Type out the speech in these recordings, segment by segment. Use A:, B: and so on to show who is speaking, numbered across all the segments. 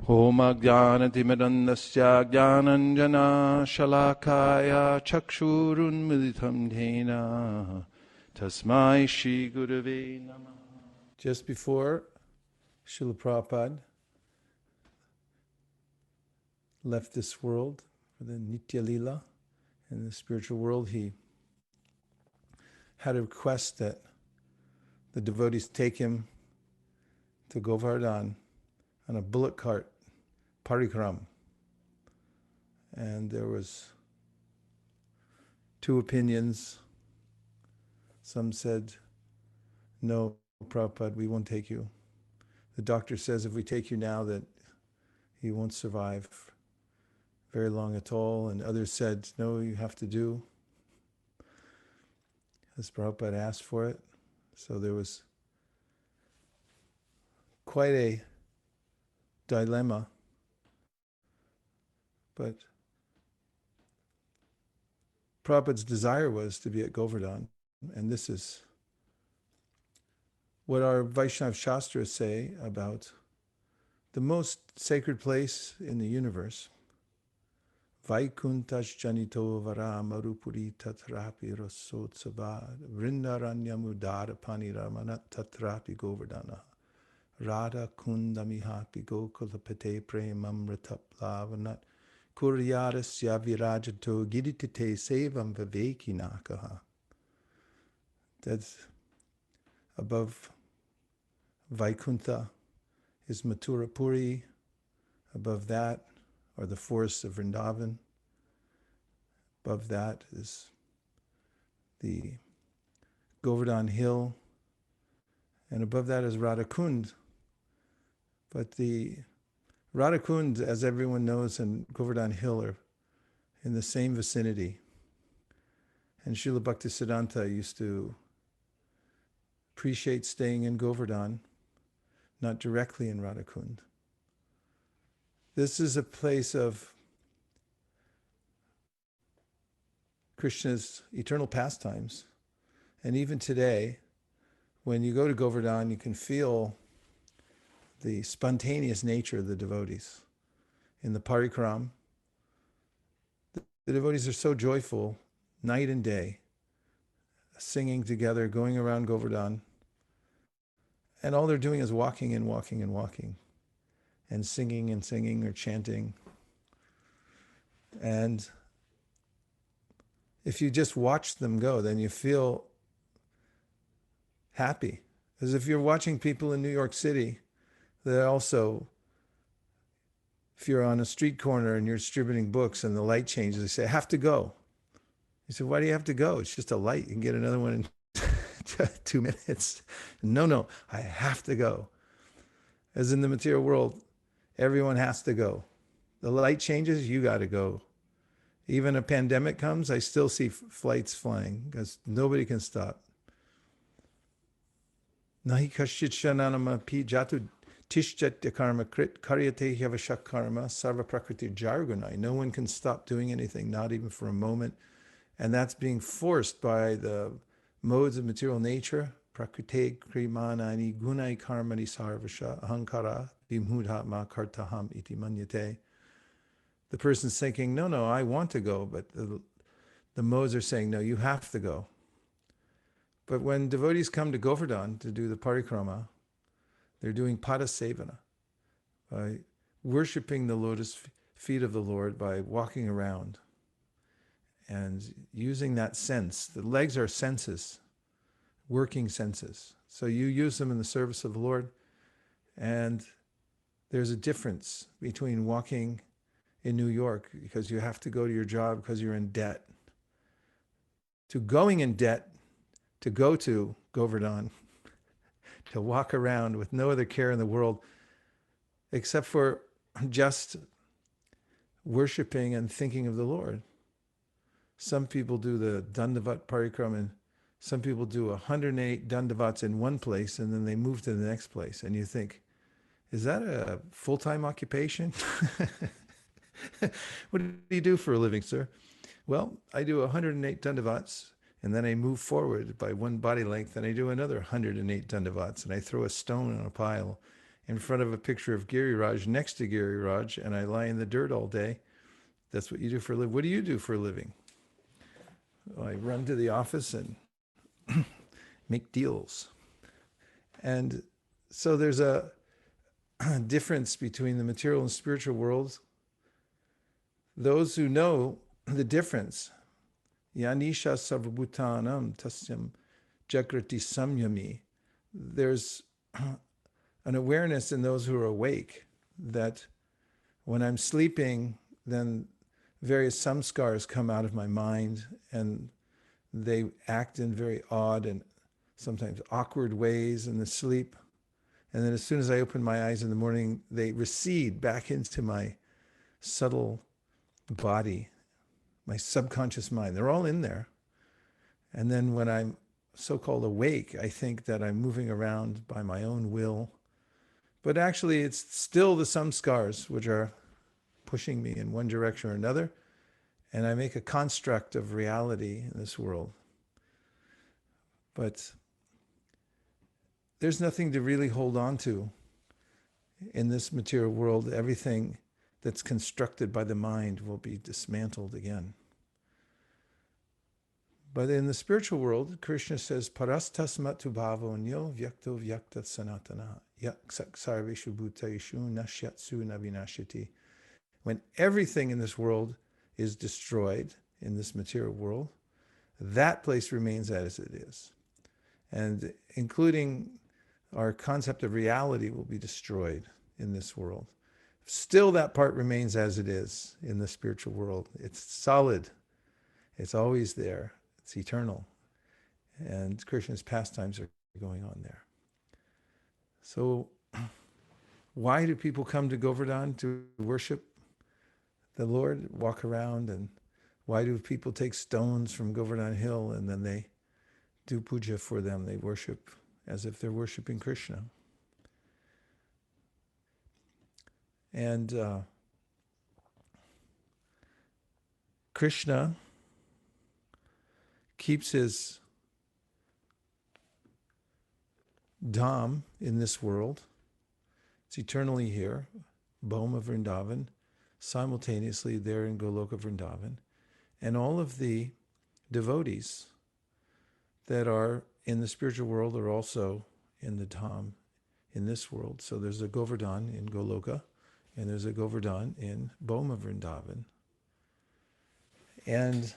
A: Om Ajnanatimidandasya Jnananjana Shalakaya Chakshurun Militam Dhena Tasmai Shri Gurave Namah. Just before Srila Prabhupada left this world for the Nitya Lila in the spiritual world, he had a request that the devotees take him to Govardhana on a bullock cart, parikram. And there was two opinions. Some said, no, Prabhupada, we won't take you. The doctor says if we take you now that he won't survive very long at all. And others said, no, you have to do as Prabhupada asked for it. So there was quite a dilemma, but Prabhupada's desire was to be at Govardhana, and this is what our Vaishnava Shastras say about the most sacred place in the universe. Vaikuntash janito vara marupuri tatrapi rasotsavad vrindaranyamudara paniramanat tatrapi Govardhana Radha kundamihapi gokulapate premamrataplavanat kuryadasya virajato giditite sevam vivekinakaha. That's above Vaikuntha is Mathurapuri. Above that are the forests of Vrindavan. Above that is the Govardhana Hill. And above that is Radhakund. But the Radhakund, as everyone knows, and Govardhana Hill are in the same vicinity. And Srila Bhaktisiddhanta used to appreciate staying in Govardhana, not directly in Radhakund. This is a place of Krishna's eternal pastimes. And even today, when you go to Govardhana, you can feel the spontaneous nature of the devotees. In the parikram, the devotees are so joyful night and day, singing together, going around Govardhana, and all they're doing is walking and walking and walking, and singing or chanting. And if you just watch them go, then you feel happy. As if you're watching people in New York City, they're also, if you're on a street corner and you're distributing books and the light changes, they say, I have to go. You say, why do you have to go? It's just a light. You can get another one in 2 minutes. No, I have to go. As in the material world, everyone has to go. The light changes, you got to go. Even a pandemic comes, I still see flights flying because nobody can stop. Nahi kashit shananama pi jatu tishjat karma krit karyate yavashak karma sarva prakriti jargunai. No one can stop doing anything, not even for a moment. And that's being forced by the modes of material nature. Prakrite krimanani gunai karmani sarvasha ahankara vimhudhatma kartaham iti manyate. The person's thinking, no, I want to go, but the modes are saying, no, you have to go. But when devotees come to Govardhana to do the parikrama, they're doing padasevana, by worshipping the lotus feet of the Lord by walking around and using that sense. The legs are senses, working senses. So you use them in the service of the Lord, and there's a difference between walking in New York because you have to go to your job because you're in debt, to going in debt to go to Govardhana, to walk around with no other care in the world except for just worshiping and thinking of the Lord. Some people do the Dandavat Parikram, and some people do 108 Dandavats in one place and then they move to the next place. And you think, is that a full-time occupation? What do you do for a living, sir? Well, I do 108 Dandavats, and then I move forward by one body length, and I do another 108 Dandavats, and I throw a stone on a pile, in front of a picture of Giri Raj next to Giri Raj, and I lie in the dirt all day. That's what you do for a living. What do you do for a living? Well, I run to the office and make deals. And so there's a difference between the material and spiritual worlds. Those who know the difference, Yanisha Sarvabhutanam Tasyam Jagrati Samyami, there's an awareness in those who are awake that when I'm sleeping, then various samskars come out of my mind and they act in very odd and sometimes awkward ways in the sleep. And then as soon as I open my eyes in the morning, they recede back into my subtle body, my subconscious mind. They're all in there. And then when I'm so-called awake, I think that I'm moving around by my own will. But actually, it's still the samskars which are pushing me in one direction or another. And I make a construct of reality in this world. But there's nothing to really hold on to in this material world. Everything that's constructed by the mind will be dismantled again. But in the spiritual world, Krishna says, Parastasmatu bhavonyo vyakto vyaktat sanatana yaksak sarveshu bhuteshu nashyatsu navinashiti. When everything in this world is destroyed, in this material world, that place remains as it is. And including our concept of reality will be destroyed in this world. Still, that part remains as it is in the spiritual world. It's solid. It's always there. It's eternal. And Krishna's pastimes are going on there. So why do people come to Govardhana to worship the Lord, walk around? And why do people take stones from Govardhana Hill and then they do puja for them? They worship as if they're worshiping Krishna. And Krishna keeps his dham in this world. It's eternally here, Bhoma Vrindavan, simultaneously there in Goloka Vrindavan. And all of the devotees that are in the spiritual world are also in the dham in this world. So there's a Govardhan in Goloka, and there's a Govardhan in Bhoma Vrindavan. And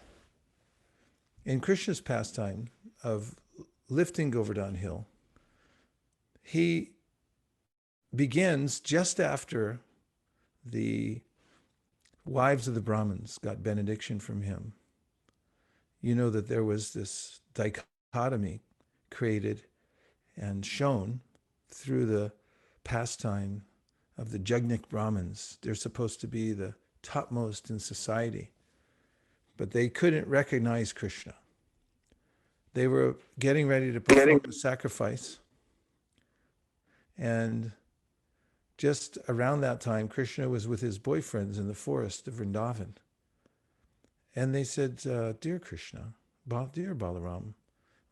A: in Krishna's pastime of lifting Govardhan Hill, he begins just after the wives of the Brahmins got benediction from him. You know that there was this dichotomy created and shown through the pastime of the Jagnik Brahmins. They're supposed to be the topmost in society, but they couldn't recognize Krishna. They were getting ready to perform a sacrifice. And just around that time, Krishna was with his boyfriends in the forest of Vrindavan. And they said, dear Krishna, dear Balaram,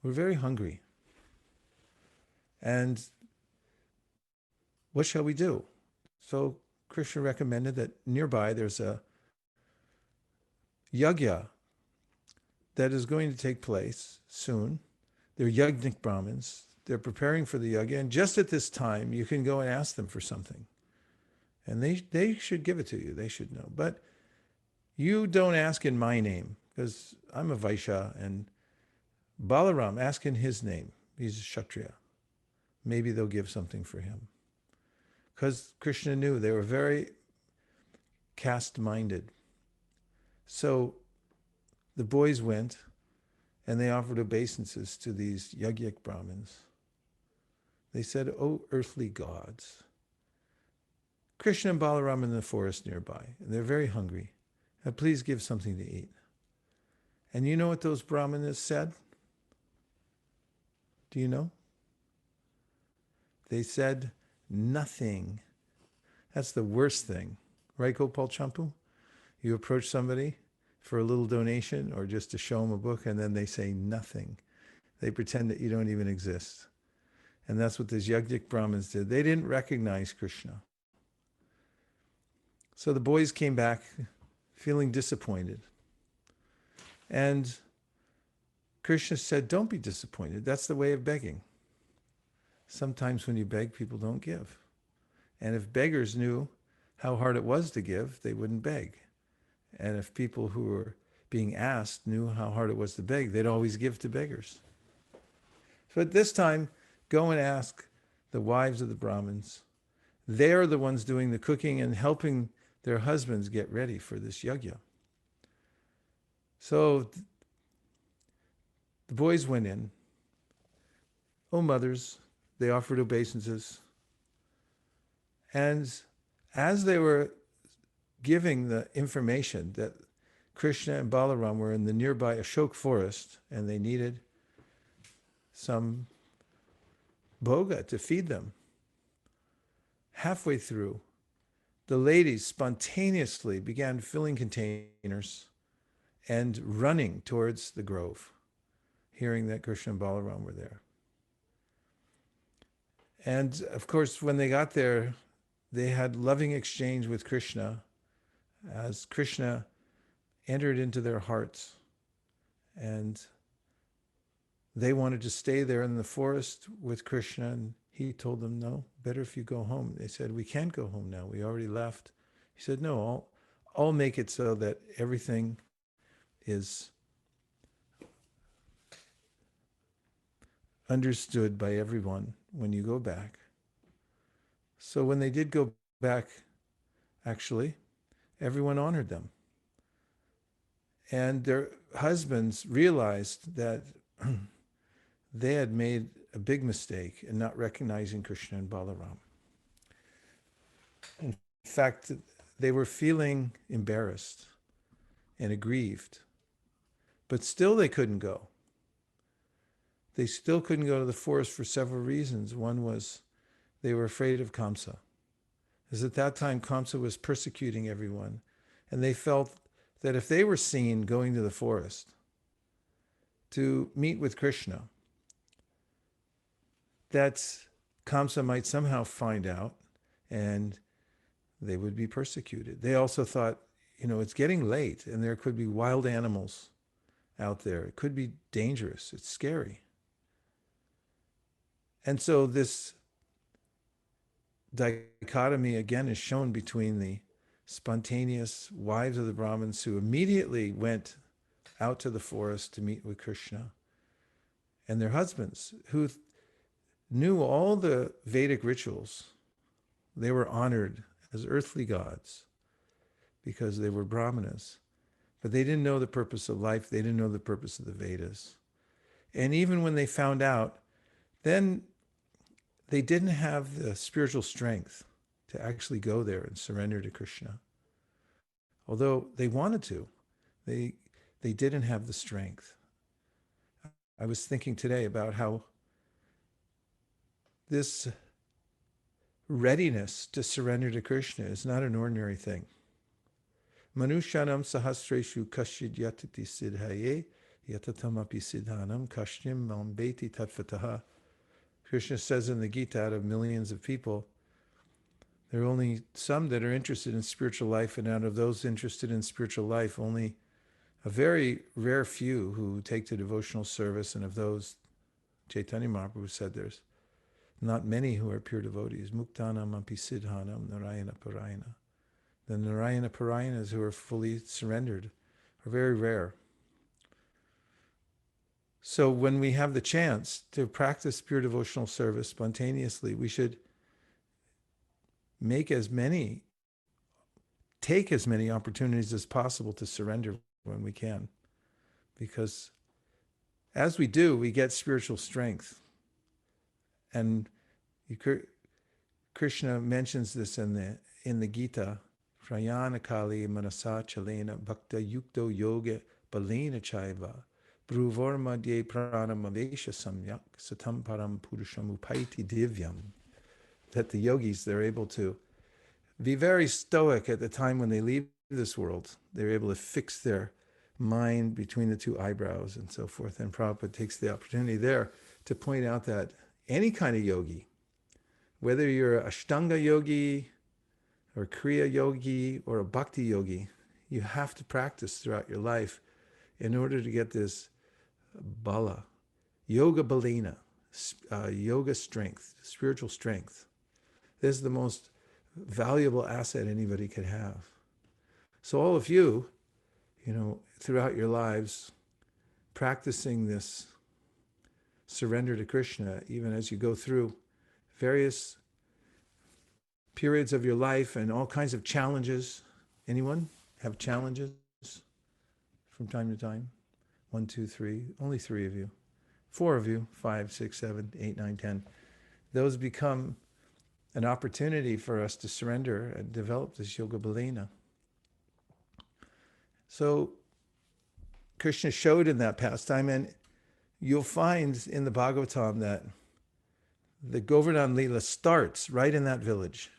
A: we're very hungry. And what shall we do? So Krishna recommended that nearby there's a yagya that is going to take place soon. They're Yagnik Brahmins. They're preparing for the yagya. And just at this time, you can go and ask them for something. And they should give it to you. They should know. But you don't ask in my name, because I'm a Vaishya. And Balaram, ask in his name. He's a Kshatriya. Maybe they'll give something for him. Because Krishna knew they were very caste-minded. So the boys went and they offered obeisances to these Yagyak Brahmins. They said, "Oh, earthly gods." Krishna and Balaram in the forest nearby, and they're very hungry. Please give something to eat. And you know what those Brahmanas said? Do you know? They said, nothing. That's the worst thing. Right, Gopal Champu? You approach somebody for a little donation or just to show them a book, and then they say nothing. They pretend that you don't even exist. And that's what these Yajnik Brahmins did. They didn't recognize Krishna. So the boys came back feeling disappointed. And Krishna said, don't be disappointed. That's the way of begging. Sometimes when you beg, people don't give. And if beggars knew how hard it was to give, they wouldn't beg. And if people who were being asked knew how hard it was to beg, they'd always give to beggars. So at this time, go and ask the wives of the Brahmins. They're the ones doing the cooking and helping their husbands get ready for this yajna. So the boys went in. Oh, mothers, they offered obeisances. And as they were giving the information that Krishna and Balaram were in the nearby Ashok forest and they needed some bhoga to feed them, halfway through, the ladies spontaneously began filling containers and running towards the grove, hearing that Krishna and Balaram were there. And of course, when they got there, they had loving exchange with Krishna as Krishna entered into their hearts. And they wanted to stay there in the forest with Krishna, and he told them, no, better if you go home. They said, we can't go home now. We already left. He said, no, I'll make it so that everything is understood by everyone when you go back. So when they did go back, actually, everyone honored them. And their husbands realized that they had made a big mistake in not recognizing Krishna and Balaram. In fact, they were feeling embarrassed and aggrieved, but still they couldn't go. They still couldn't go to the forest for several reasons. One was they were afraid of Kamsa. Because at that time, Kamsa was persecuting everyone. And they felt that if they were seen going to the forest to meet with Krishna, that Kamsa might somehow find out and they would be persecuted. They also thought, it's getting late and there could be wild animals out there. It could be dangerous. It's scary. And so this dichotomy again is shown between the spontaneous wives of the Brahmins who immediately went out to the forest to meet with Krishna, and their husbands who knew all the Vedic rituals. They were honored as earthly gods because they were Brahmanas, but they didn't know the purpose of life. They didn't know the purpose of the Vedas. And even when they found out, then they didn't have the spiritual strength to actually go there and surrender to Krishna. Although they wanted to, they didn't have the strength. I was thinking today about how this readiness to surrender to Krishna is not an ordinary thing. Manushanam sahasreshu kashid yatati siddhaye yatatamapi siddhanam kashnim mambeti tattvataha. Krishna says in the Gita, out of millions of people, there are only some that are interested in spiritual life, and out of those interested in spiritual life, only a very rare few who take to devotional service, and of those, Chaitanya Mahaprabhu said there's not many who are pure devotees. Muktanam api siddhanam narayana parayana. The Narayana Parayanas who are fully surrendered are very rare. So when we have the chance to practice pure devotional service spontaneously, we should take as many opportunities as possible to surrender when we can. Because as we do, we get spiritual strength. And Krishna mentions this in the Gita, Prayana Kali Manasa Chalena Bhakta Yukto Yoga Balena Chaiva Bruvorma De Pranam Avesha Samyak Satam Param Purusham Upaiti Divyam. That the yogis, they're able to be very stoic at the time when they leave this world. They're able to fix their mind between the two eyebrows and so forth. And Prabhupada takes the opportunity there to point out that any kind of yogi, whether you're a Ashtanga yogi or Kriya yogi or a Bhakti yogi, you have to practice throughout your life in order to get this bala, yoga balina, yoga strength, spiritual strength. This is the most valuable asset anybody could have. So all of you, throughout your lives, practicing this surrender to Krishna, even as you go through various periods of your life and all kinds of challenges. Anyone have challenges from time to time? 1, 2, 3. Only 3 of you. 4 of you. 5, 6, 7, 8, 9, 10. Those become an opportunity for us to surrender and develop this yoga balina. So Krishna showed in that pastime, and you'll find in the Bhagavatam that the Govardhana Leela starts right in that village.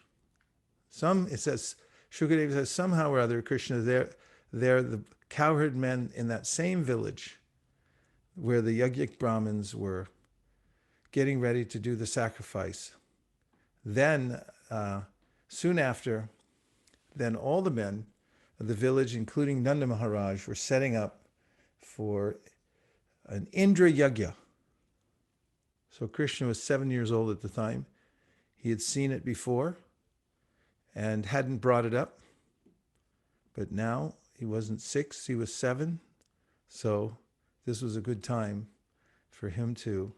A: It says, Shukadeva says, somehow or other, Krishna, they're the cowherd men in that same village where the Yajnik Brahmins were getting ready to do the sacrifice. Then, soon after, then all the men of the village, including Nanda Maharaj, were setting up for an Indra Yajna. So Krishna was 7 years old at the time. He had seen it before and hadn't brought it up. But now he wasn't 6, he was 7. So this was a good time for him to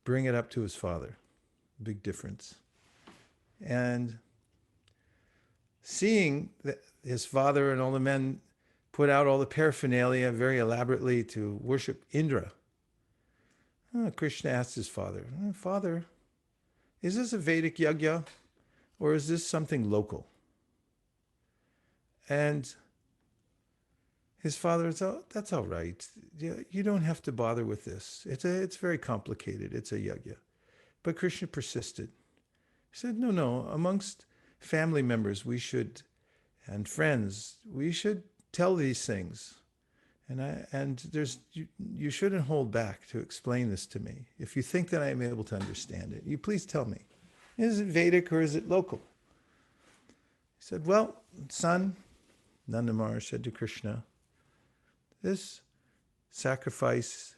A: bring it up to his father. Big difference. And seeing that his father and all the men put out all the paraphernalia very elaborately to worship Indra, Krishna asked his father, Father, is this a Vedic yajna or is this something local? And his father said, that's all right. You don't have to bother with this. It's very complicated. It's a yajna. But Krishna persisted. He said, no, amongst family members, and friends, we should tell these things. And you shouldn't hold back to explain this to me. If you think that I'm able to understand it, you please tell me. Is it Vedic or is it local? He said, well, son, Nanda Maharaj said to Krishna, this sacrifice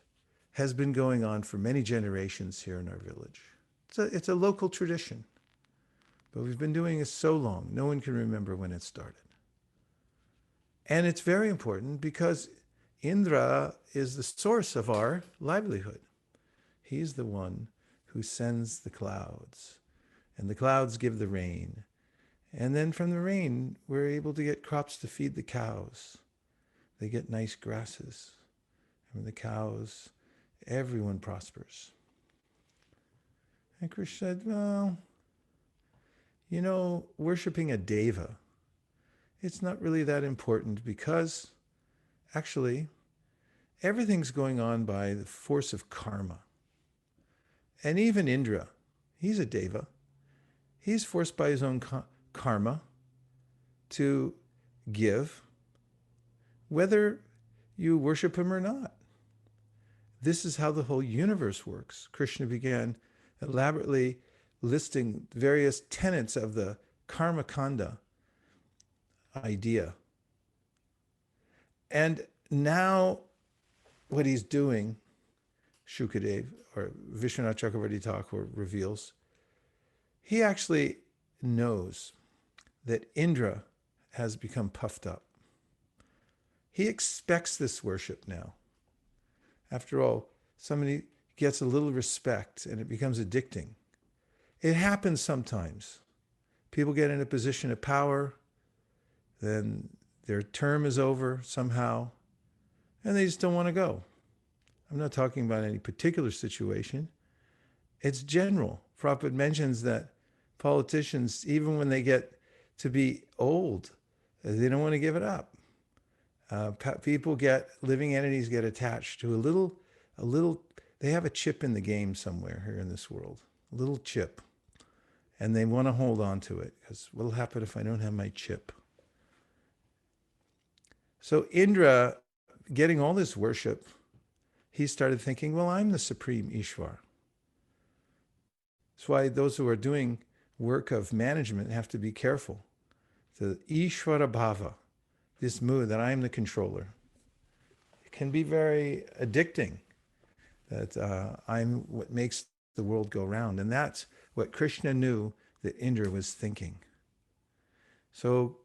A: has been going on for many generations here in our village. It's a local tradition. But we've been doing it so long, no one can remember when it started. And it's very important because Indra is the source of our livelihood. He's the one who sends the clouds, and the clouds give the rain. And then from the rain, we're able to get crops to feed the cows. They get nice grasses. And the cows, everyone prospers. And Krishna said, well, worshiping a deva, it's not really that important because actually everything's going on by the force of karma. And even Indra, he's a deva. He's forced by his own karma to give, whether you worship him or not. This is how the whole universe works. Krishna began elaborately listing various tenets of the karma kanda idea. And now what he's doing, Shukadev, or Vishwanath Chakravarti Thakur reveals, he actually knows that Indra has become puffed up. He expects this worship now. After all, somebody gets a little respect and it becomes addicting. It happens sometimes. People get in a position of power, then their term is over somehow, and they just don't want to go. I'm not talking about any particular situation. It's general. Prabhupada mentions that politicians, even when they get to be old, they don't want to give it up. Living entities get attached to a little, they have a chip in the game somewhere here in this world, a little chip. And they want to hold on to it because what'll happen if I don't have my chip? So Indra, getting all this worship, he started thinking, well, I'm the supreme Ishwar. That's why those who are doing work of management have to be careful. The Ishvara Bhava, this mood that I am the controller, it can be very addicting. That I'm what makes the world go round. And that's what Krishna knew that Indra was thinking. So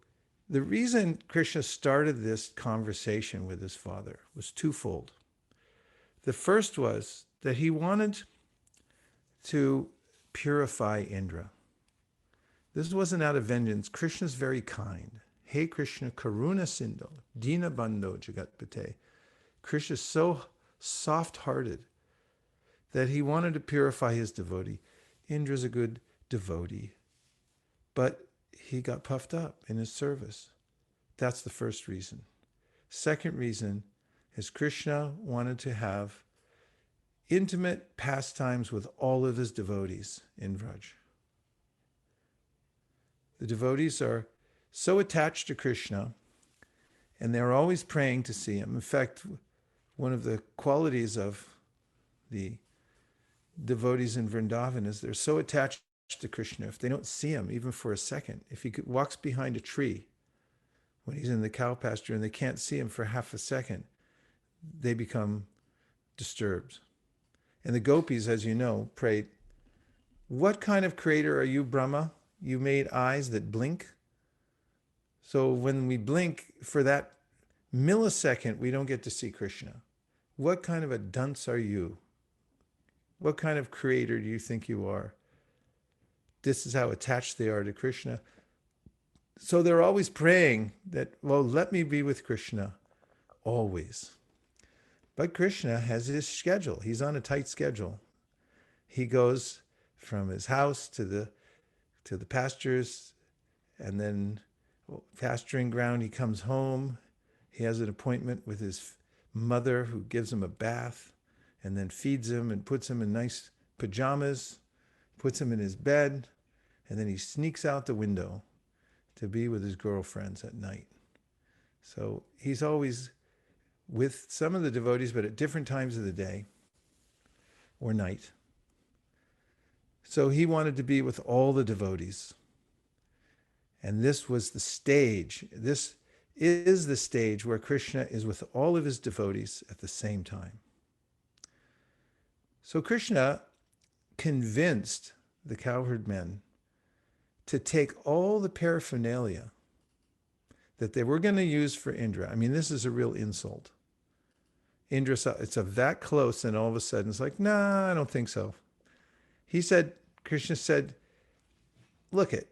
A: the reason Krishna started this conversation with his father was twofold. The first was that he wanted to purify Indra. This wasn't out of vengeance. Krishna's very kind. Hey Krishna, Karuna Sindhu, Dina Bandho Jagatpate. Krishna's so soft-hearted that he wanted to purify his devotee. Indra's a good devotee, but he got puffed up in his service. That's the first reason. Second reason is Krishna wanted to have intimate pastimes with all of his devotees in Vraj. The devotees are so attached to Krishna, and they're always praying to see him. In fact, one of the qualities of the devotees in Vrindavan is they're so attached to Krishna, if they don't see him even for a second, if he walks behind a tree when he's in the cow pasture and they can't see him for half a second, they become disturbed. And the gopis, as you know, prayed, "What kind of creator are you, Brahma? You made eyes that blink." So when we blink for that millisecond, we don't get to see Krishna. What kind of a dunce are you? What kind of creator do you think you are? This is how attached they are to Krishna. So they're always praying that, well, let me be with Krishna always. But Krishna has his schedule. He's on a tight schedule. He goes from his house to the pastures, and then pasturing ground, he comes home. He has an appointment with his mother who gives him a bath and then feeds him and puts him in nice pajamas, puts him in his bed, and then he sneaks out the window to be with his girlfriends at night. So he's always with some of the devotees, but at different times of the day or night. So he wanted to be with all the devotees. And this was the stage. This is the stage where Krishna is with all of his devotees at the same time. So Krishna convinced the cowherd men to take all the paraphernalia that they were going to use for Indra. I mean, this is a real insult. Indra saw it's that close, and all of a sudden it's like, nah, I don't think so. Krishna said, look at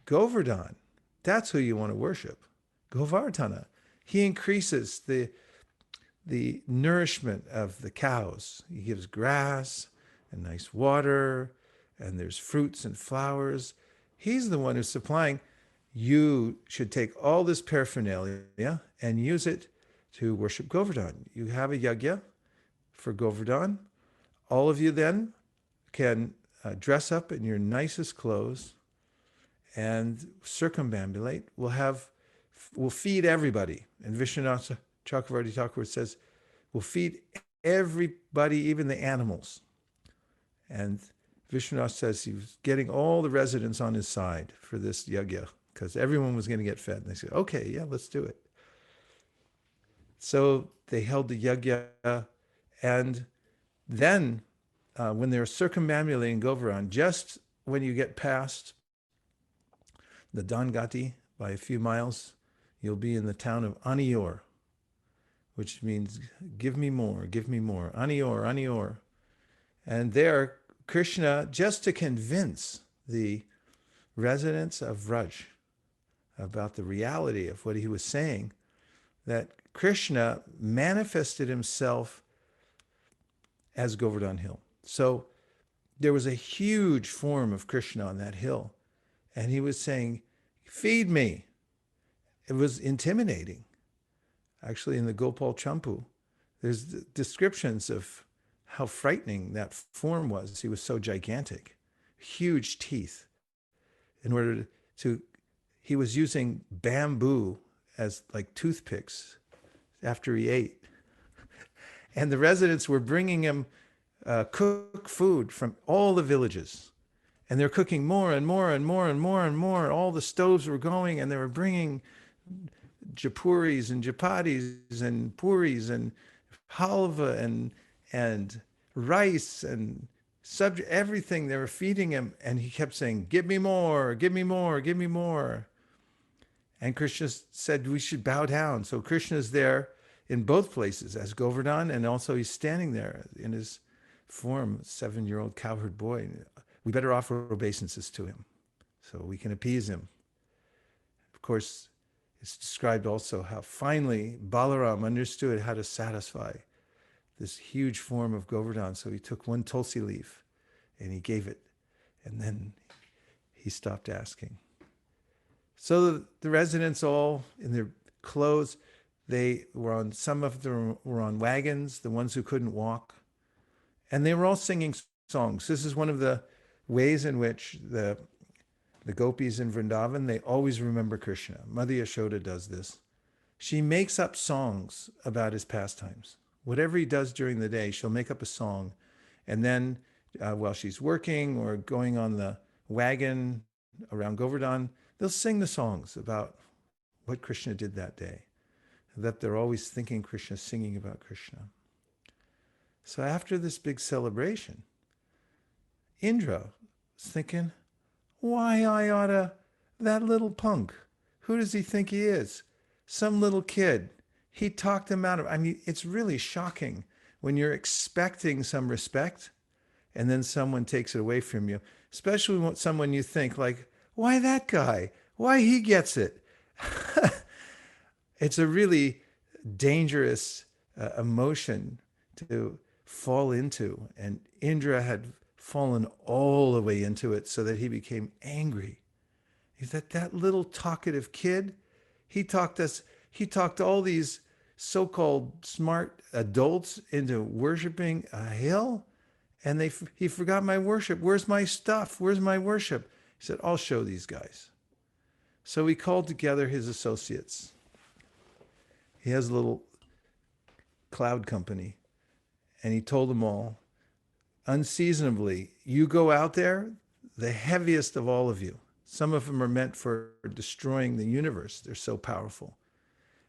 A: Govardhana. That's who you want to worship. Govardhana. He increases the nourishment of the cows. He gives grass and nice water, and there's fruits and flowers. He's the one who's supplying. You should take all this paraphernalia and use it to worship Govardhana. You have a yajna for Govardhana. All of you then can dress up in your nicest clothes and circumambulate. We'll feed everybody. And Vishwanath Chakravarti Thakur says, we'll feed everybody, even the animals. And Vishwanath says he was getting all the residents on his side for this yajna because everyone was going to get fed. And they said, okay, yeah, let's do it. So they held the yajna, and then when they're circumambulating Govardhana, just when you get past the Dangati by a few miles, you'll be in the town of Anior, which means give me more, give me more. Anior, Anior. And there, Krishna, just to convince the residents of Vraj about the reality of what he was saying, that Krishna manifested himself as Govardhana Hill. So there was a huge form of Krishna on that hill. And he was saying, feed me. It was intimidating. Actually, in the Gopal Champu, there's descriptions of how frightening that form was. He was so gigantic, huge teeth. He was using bamboo as like toothpicks after he ate. And the residents were bringing him cook food from all the villages. And they're cooking more and more and more and more and more. All the stoves were going, and they were bringing japuris and japatis and puris and halva and rice and subject everything. They were feeding him, and he kept saying, "Give me more, give me more, give me more." And Krishna said we should bow down. So Krishna is there in both places as Govardhan, and also he's standing there in his form, 7-year-old cowherd boy. We better offer obeisances to him so we can appease him. Of course, it's described also how finally Balaram understood how to satisfy this huge form of Govardhan. So he took one tulsi leaf and he gave it, and then he stopped asking. So the residents all in their clothes, some of them were on wagons, the ones who couldn't walk, and they were all singing songs. This is one of the ways in which the gopis in Vrindavan, they always remember Krishna. Mother Yashoda does this. She makes up songs about his pastimes. Whatever he does during the day, she'll make up a song. And then while she's working or going on the wagon around Govardhan, they'll sing the songs about what Krishna did that day. That they're always thinking Krishna, singing about Krishna. So after this big celebration, Indra was thinking, why I oughta, that little punk, who does he think he is? Some little kid. He talked him out of, I mean, it's really shocking when you're expecting some respect and then someone takes it away from you, especially when someone you think like, why that guy? Why he gets it? It's a really dangerous emotion to fall into. And Indra had fallen all the way into it so that he became angry. He said, that little talkative kid, he talked all these so-called smart adults into worshiping a hill, and he forgot my worship. Where's my stuff? Where's my worship? He said, I'll show these guys. So he called together his associates. He has a little cloud company, and he told them all, unseasonably, you go out there, the heaviest of all of you. Some of them are meant for destroying the universe. They're so powerful.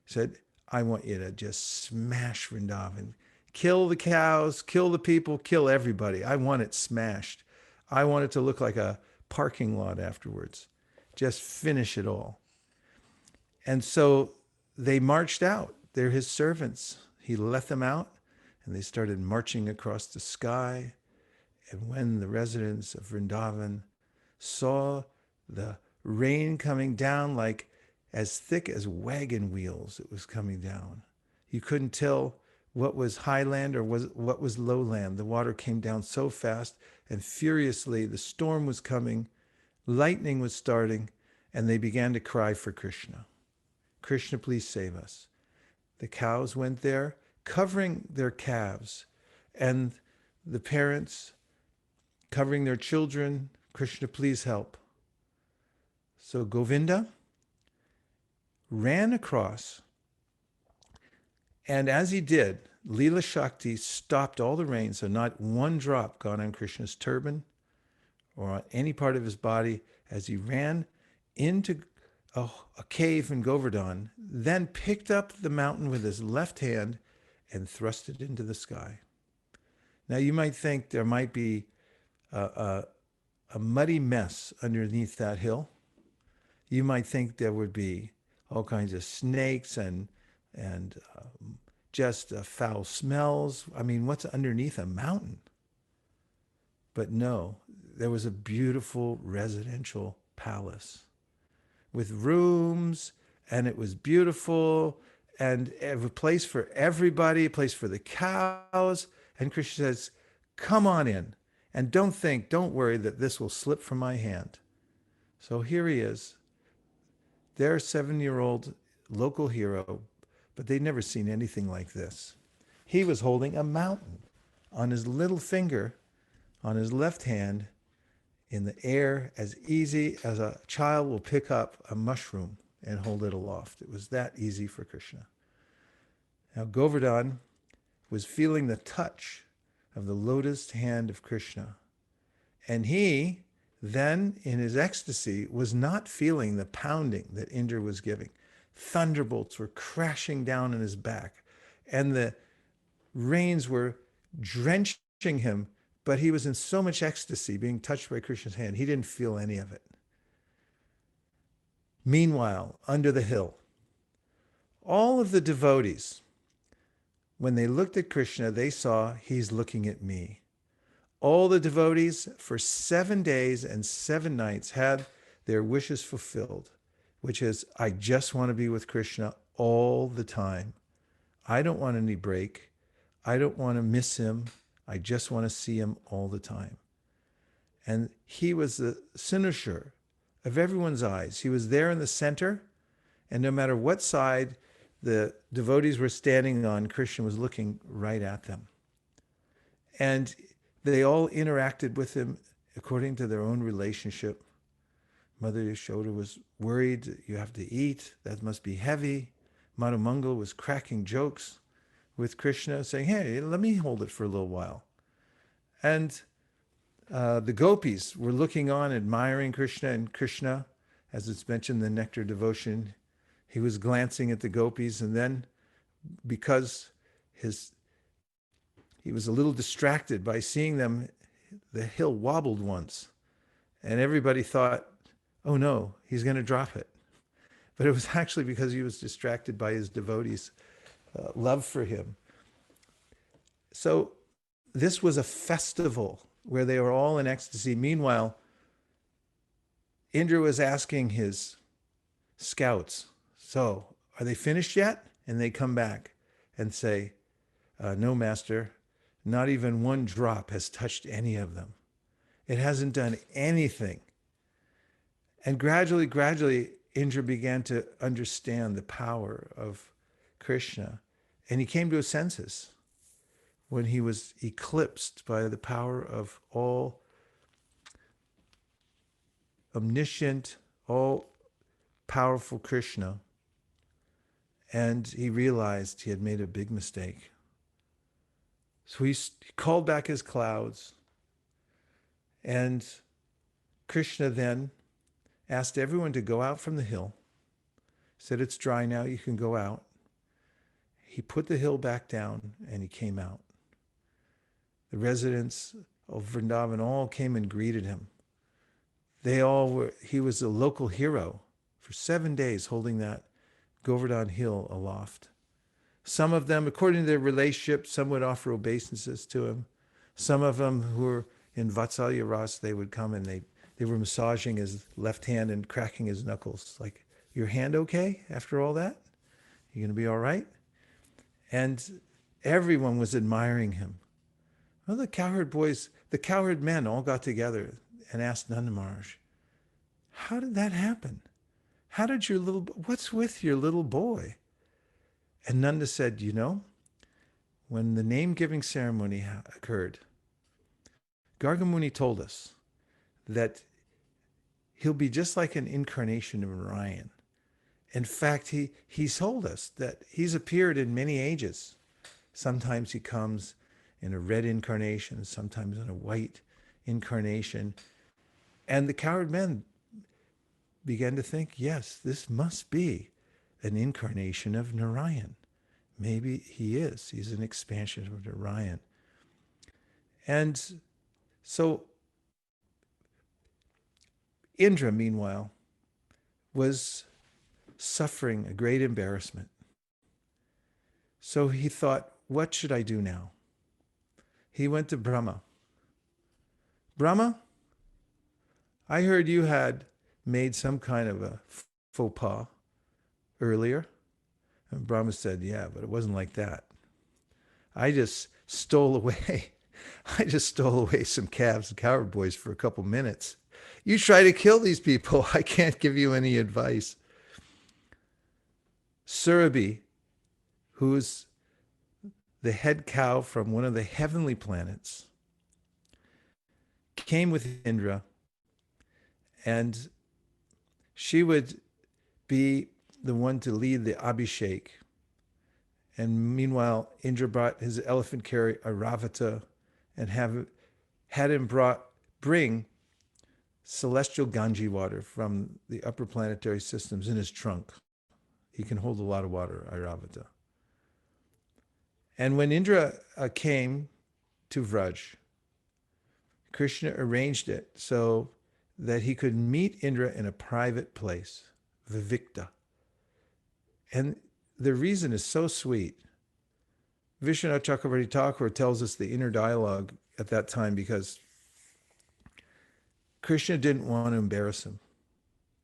A: He said, I want you to just smash Vrindavan. Kill the cows, kill the people, kill everybody. I want it smashed. I want it to look like a parking lot afterwards. Just finish it all. And so they marched out. They're his servants. He let them out, and they started marching across the sky. And when the residents of Vrindavan saw the rain coming down like as thick as wagon wheels, it was coming down. You couldn't tell what was highland or what was lowland. The water came down so fast and furiously. The storm was coming, lightning was starting, and they began to cry for Krishna. Krishna, please save us. The cows went there, covering their calves, and the parents covering their children. Krishna, please help. So Govinda ran across, and as he did, Leela Shakti stopped all the rain, so not one drop got on Krishna's turban or on any part of his body as he ran into a cave in Govardhan, then picked up the mountain with his left hand and thrust it into the sky. Now you might think there might be a muddy mess underneath that hill. You might think there would be all kinds of snakes and just foul smells. I mean, what's underneath a mountain? But no, there was a beautiful residential palace with rooms, and it was beautiful, and a place for everybody, a place for the cows. And Krishna says, come on in, and don't worry that this will slip from my hand. So here he is, their 7-year-old local hero, but they'd never seen anything like this. He was holding a mountain on his little finger, on his left hand, in the air, as easy as a child will pick up a mushroom and hold it aloft. It was that easy for Krishna. Now Govardhan was feeling the touch of the lotus hand of Krishna. And he then, in his ecstasy, was not feeling the pounding that Indra was giving. Thunderbolts were crashing down on his back, and the rains were drenching him, but he was in so much ecstasy being touched by Krishna's hand, he didn't feel any of it. Meanwhile, under the hill, all of the devotees, when they looked at Krishna, they saw, he's looking at me. All the devotees for 7 days and 7 nights had their wishes fulfilled, which is, I just want to be with Krishna all the time. I don't want any break. I don't want to miss him. I just want to see him all the time. And he was the cynosure of everyone's eyes. He was there in the center, and no matter what side the devotees were standing on, Krishna was looking right at them. And they all interacted with him according to their own relationship. Mother Yashoda was worried, you have to eat, that must be heavy. Madhu Mangal was cracking jokes with Krishna, saying, hey, let me hold it for a little while. And the gopis were looking on, admiring Krishna, and Krishna, as it's mentioned in the Nectar Devotion, he was glancing at the gopis, and then because he was a little distracted by seeing them, the hill wobbled once, and everybody thought, oh no, he's going to drop it. But it was actually because he was distracted by his devotees' love for him. So this was a festival where they were all in ecstasy. Meanwhile, Indra was asking his scouts, so are they finished yet? And they come back and say, no, master, not even one drop has touched any of them. It hasn't done anything. And gradually, Indra began to understand the power of Krishna. And he came to his senses when he was eclipsed by the power of all omniscient, all powerful Krishna. And he realized he had made a big mistake. So he called back his clouds. And Krishna then asked everyone to go out from the hill. Said, it's dry now, you can go out. He put the hill back down and he came out. The residents of Vrindavan all came and greeted him. He was a local hero for 7 days, holding that Govardhana hill aloft. Some of them, according to their relationship, some would offer obeisances to him. Some of them who were in Vatsalya Ras, they would come and they were massaging his left hand and cracking his knuckles. Like, your hand okay after all that? You going to be all right? And everyone was admiring him. Well, the cowherd men all got together and asked Nanda Maharaj, how did that happen? How did what's with your little boy? And Nanda said, when the name-giving ceremony occurred, Gargamuni told us that he'll be just like an incarnation of Narayan. In fact, he's told us that he's appeared in many ages. Sometimes he comes in a red incarnation, sometimes in a white incarnation. And the cowherd men began to think, yes, this must be an incarnation of Narayan. Maybe he is. He's an expansion of Narayan. And so Indra, meanwhile, was suffering a great embarrassment. So he thought, what should I do now? He went to Brahma. Brahma, I heard you had made some kind of a faux pas earlier. And Brahma said, yeah, but it wasn't like that. I just stole away some calves and cowherd boys for a couple minutes. You try to kill these people. I can't give you any advice. Surabhi, who's the head cow from one of the heavenly planets, came with Indra, and she would be the one to lead the Abhishek. And meanwhile, Indra brought his elephant carrier Airavata, and had him bring celestial Ganji water from the upper planetary systems in his trunk. He can hold a lot of water, Airavata. And when Indra came to Vraj, Krishna arranged it so that he could meet Indra in a private place, Vivikta. And the reason is so sweet. Vishwanath Chakravarti Thakur tells us the inner dialogue at that time because Krishna didn't want to embarrass him.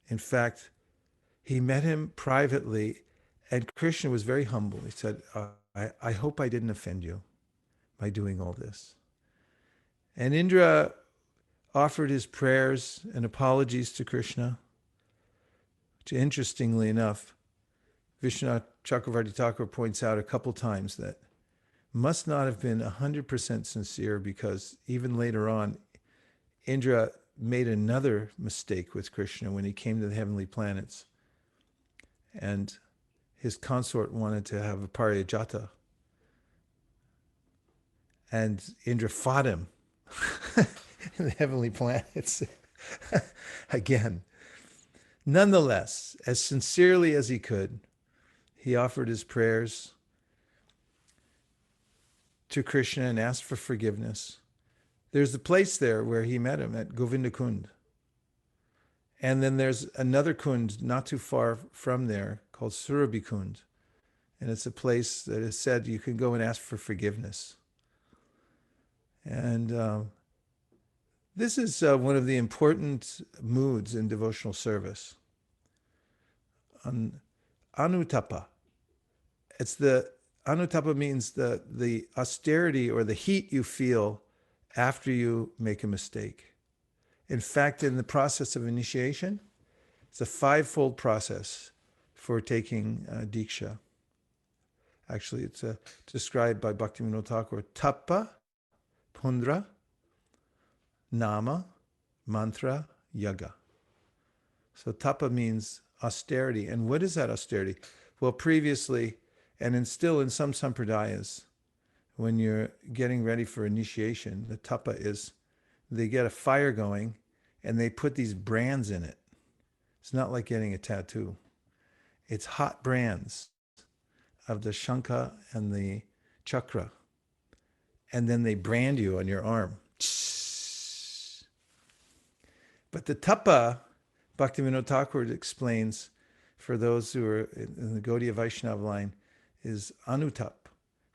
A: In fact, he met him privately, and Krishna was very humble. He said, I hope I didn't offend you by doing all this. And Indra offered his prayers and apologies to Krishna, which interestingly enough, Vishwanath Chakravarti Thakur points out a couple times that must not have been 100% sincere, because even later on, Indra made another mistake with Krishna when he came to the heavenly planets. And his consort wanted to have a parijata. And Indra fought him in the heavenly planets again. Nonetheless, as sincerely as he could, he offered his prayers to Krishna and asked for forgiveness. There's a place there where he met him at Govinda Kund. And then there's another kund not too far from there called Surabhi Kund. And it's a place that is said you can go and ask for forgiveness. And this is one of the important moods in devotional service. Anutapa. Anutapa means the austerity or the heat you feel after you make a mistake. In fact, in the process of initiation, it's a 5-fold process for taking Diksha. Actually, it's described by Bhaktivinoda Thakur: Tapa, Pundra, Nama, Mantra, Yaga. So tapa means austerity. And what is that austerity? Well, previously, and still in some sampradayas, when you're getting ready for initiation, the tapa is they get a fire going and they put these brands in it. It's not like getting a tattoo. It's hot brands of the shankha and the chakra. And then they brand you on your arm. But the tapa, Bhaktivinoda Thakur explains, for those who are in the Gaudiya Vaishnava line, is anutap,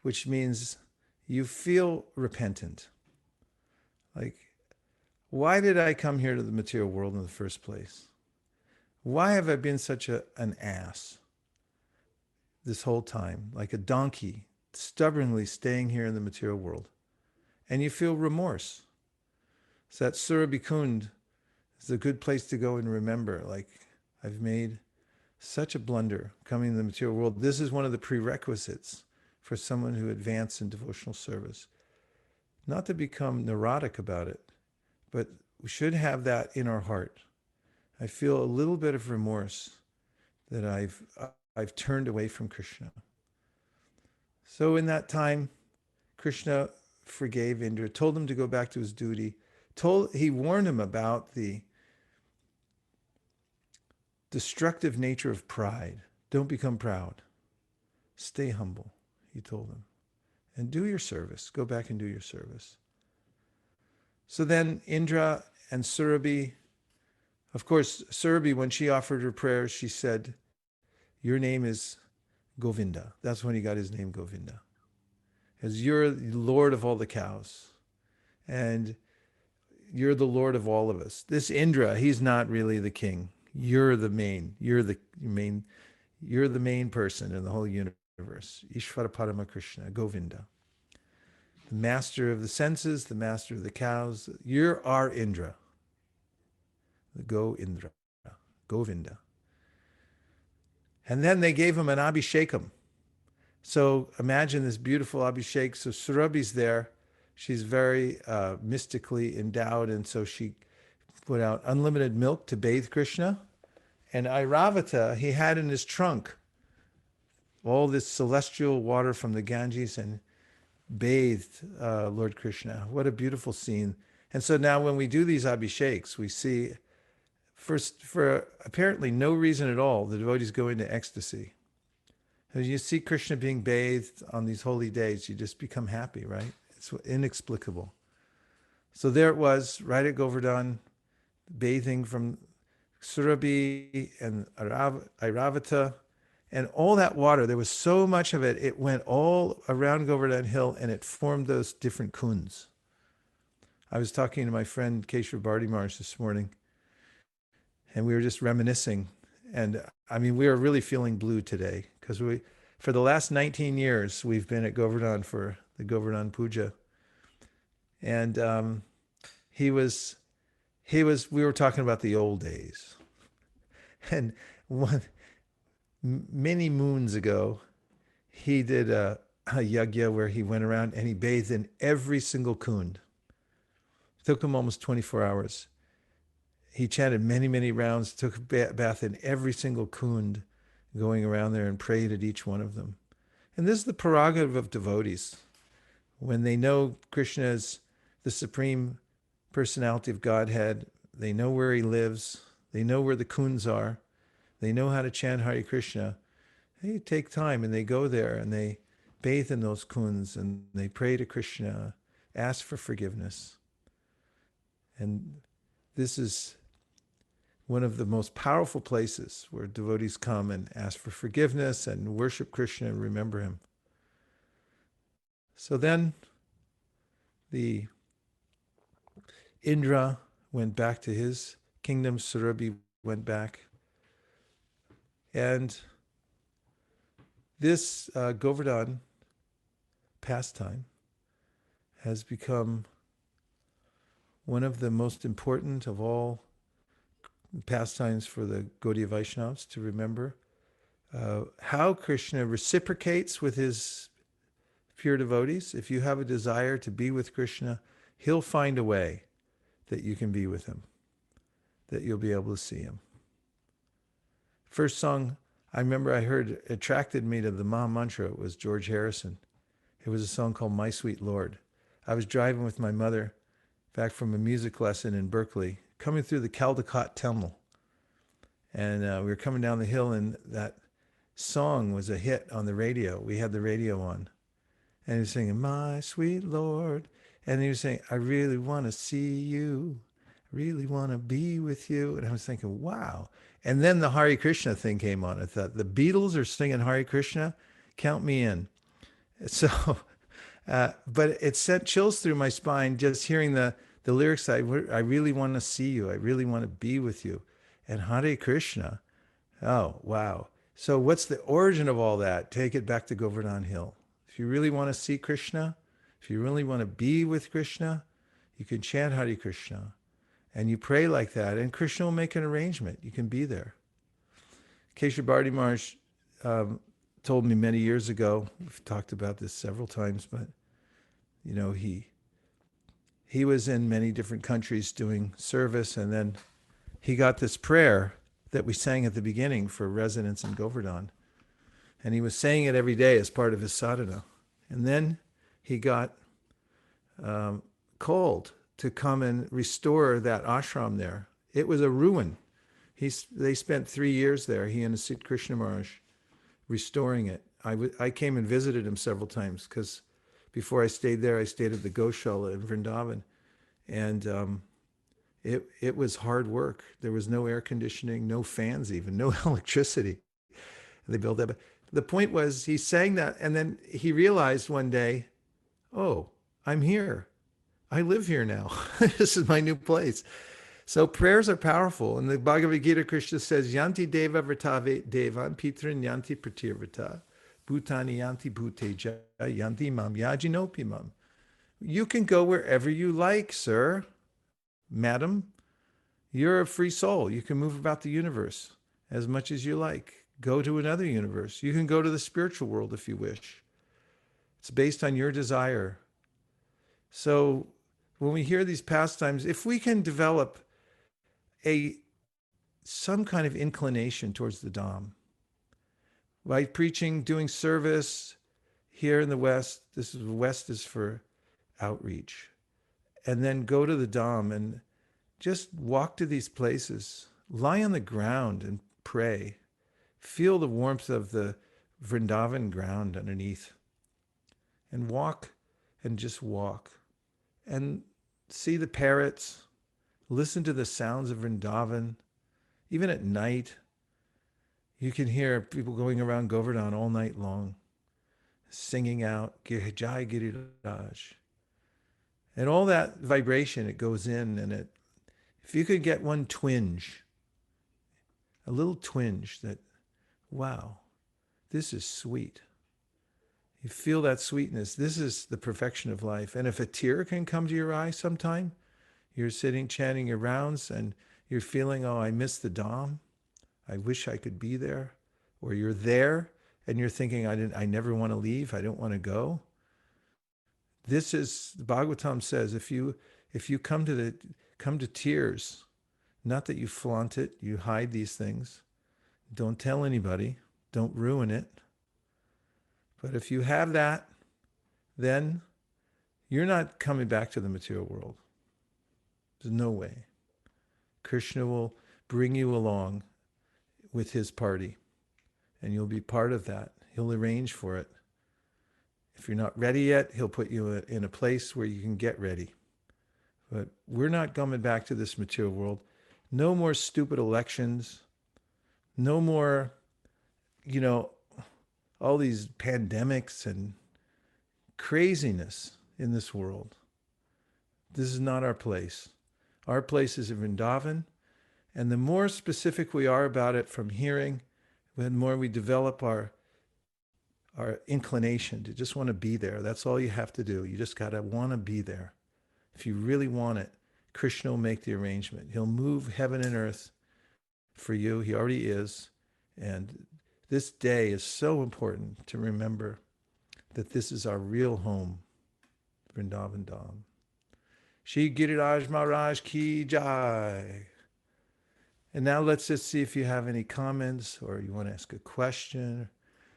A: which means you feel repentant. Like, why did I come here to the material world in the first place? Why have I been such an ass this whole time, like a donkey, stubbornly staying here in the material world? And you feel remorse. So that Surabhi Kund is a good place to go and remember, like, I've made such a blunder coming to the material world. This is one of the prerequisites for someone who advances in devotional service. Not to become neurotic about it, but we should have that in our heart. I feel a little bit of remorse that I've turned away from Krishna. So in that time, Krishna forgave Indra, told him to go back to his duty. He warned him about the destructive nature of pride. Don't become proud. Stay humble, he told him. And do your service. Go back and do your service. So then Indra and Surabhi, of course, Surabhi, when she offered her prayers, she said, your name is Govinda. That's when he got his name, Govinda. As you're the Lord of all the cows. And you're the Lord of all of us. This Indra, he's not really the king. You're the main person in the whole universe. Ishvara Parama Krishna, Govinda. The master of the senses, the master of the cows. You're our Indra. The Indra, Govinda. And then they gave him an abhishekam. So imagine this beautiful abhishek. So Surabhi's there. She's very mystically endowed, and so she put out unlimited milk to bathe Krishna. And Airavata, he had in his trunk all this celestial water from the Ganges, and bathed Lord Krishna. What a beautiful scene. And so now when we do these abhisheks, we see first, for apparently no reason at all, the devotees go into ecstasy. As you see Krishna being bathed on these holy days, you just become happy, right? It's inexplicable. So there it was, right at Govardhan, bathing from Surabhi and Airavata, and all that water. There was so much of it. It went all around Govardhan Hill, and it formed those different kunds. I was talking to my friend Keshav Bharti Maharaj this morning, and we were just reminiscing. And I mean, we are really feeling blue today because for the last 19 years, we've been at Govardhan for the Govardhan Puja. And we were talking about the old days. And many moons ago, he did a yagya where he went around and he bathed in every single kund. It took him almost 24 hours. He chanted many, many rounds, took a bath in every single kund, going around there and prayed at each one of them. And this is the prerogative of devotees. When they know Krishna is the supreme personality of Godhead, they know where he lives, they know where the kunds are, they know how to chant Hare Krishna. They take time and they go there and they bathe in those kunds and they pray to Krishna, ask for forgiveness. And this is one of the most powerful places where devotees come and ask for forgiveness and worship Krishna and remember him. So then the Indra went back to his kingdom, Surabhi went back. And this Govardhan pastime has become one of the most important of all pastimes for the Gaudiya Vaishnavas to remember. How Krishna reciprocates with his pure devotees. If you have a desire to be with Krishna, he'll find a way that you can be with him, that you'll be able to see him. First song I remember I heard attracted me to the Maha Mantra was George Harrison. It was a song called My Sweet Lord. I was driving with my mother back from a music lesson in Berkeley, coming through the Caldecott Tunnel. And we were coming down the hill, and that song was a hit on the radio. We had the radio on. And he was singing, My Sweet Lord. And he was saying, I really want to see you. I really want to be with you. And I was thinking, wow. And then the Hare Krishna thing came on. I thought, the Beatles are singing Hare Krishna? Count me in. So, but it sent chills through my spine just hearing the lyrics. I really want to see you. I really want to be with you. And Hare Krishna. Oh, wow. So what's the origin of all that? Take it back to Govardhan Hill. If you really want to see Krishna, if you really want to be with Krishna, you can chant Hare Krishna. And you pray like that, and Krishna will make an arrangement. You can be there. Keshav Bharti Maharaj told me many years ago, we've talked about this several times, but you know, he was in many different countries doing service, and then he got this prayer that we sang at the beginning for residents in Govardhan. And he was saying it every day as part of his sadhana. And then he got called to come and restore that ashram there. It was a ruin. They spent 3 years there, he and Asit Krishna Maharaj, restoring it. I came and visited him several times because before I stayed there, I stayed at the Goshala in Vrindavan. And it was hard work. There was no air conditioning, no fans even, no electricity. They built that. The point was he sang that, and then he realized one day, oh, I'm here. I live here now. This is my new place. So prayers are powerful. And the Bhagavad Gita, Krishna says, Yanti deva vrtave devan pitrin yanti pratirvrta bhutani yanti bhuteja yanti mam yajinopi mam. You can go wherever you like, sir, madam. You're a free soul. You can move about the universe as much as you like. Go to another universe. You can go to the spiritual world if you wish. It's based on your desire. So when we hear these pastimes, if we can develop some kind of inclination towards the Dham by preaching, doing service, Here in the West, West is for outreach. And then go to the Dham and just walk to these places, lie on the ground and pray. Feel the warmth of the Vrindavan ground underneath and walk and just walk and see the parrots, listen to the sounds of Vrindavan. Even at night, you can hear people going around Govardhana all night long, singing out Jai Giriraj. And all that vibration, it goes in and if you could get one twinge, a little twinge that, wow, this is sweet. You feel that sweetness. This is the perfection of life. And if a tear can come to your eye sometime, you're sitting chanting your rounds and you're feeling, oh, I miss the Dham. I wish I could be there. Or you're there and you're thinking, I never want to leave. I don't want to go. This is, the Bhagavatam says, if you come to tears, not that you flaunt it, you hide these things. Don't tell anybody. Don't ruin it. But if you have that, then you're not coming back to the material world. There's no way. Krishna will bring you along with his party, and you'll be part of that. He'll arrange for it. If you're not ready yet, he'll put you in a place where you can get ready. But we're not coming back to this material world. No more stupid elections. No more, all these pandemics and craziness in this world. This is not our place. Our place is in Vrindavan. And the more specific we are about it from hearing, the more we develop our inclination to just want to be there. That's all you have to do. You just got to want to be there. If you really want it, Krishna will make the arrangement. He'll move heaven and earth for you. He already is. And this day is so important to remember that this is our real home, Vrindavan Dham. Shri Giriraj Maharaj Ki Jai. And now let's just see if you have any comments or you want to ask a question.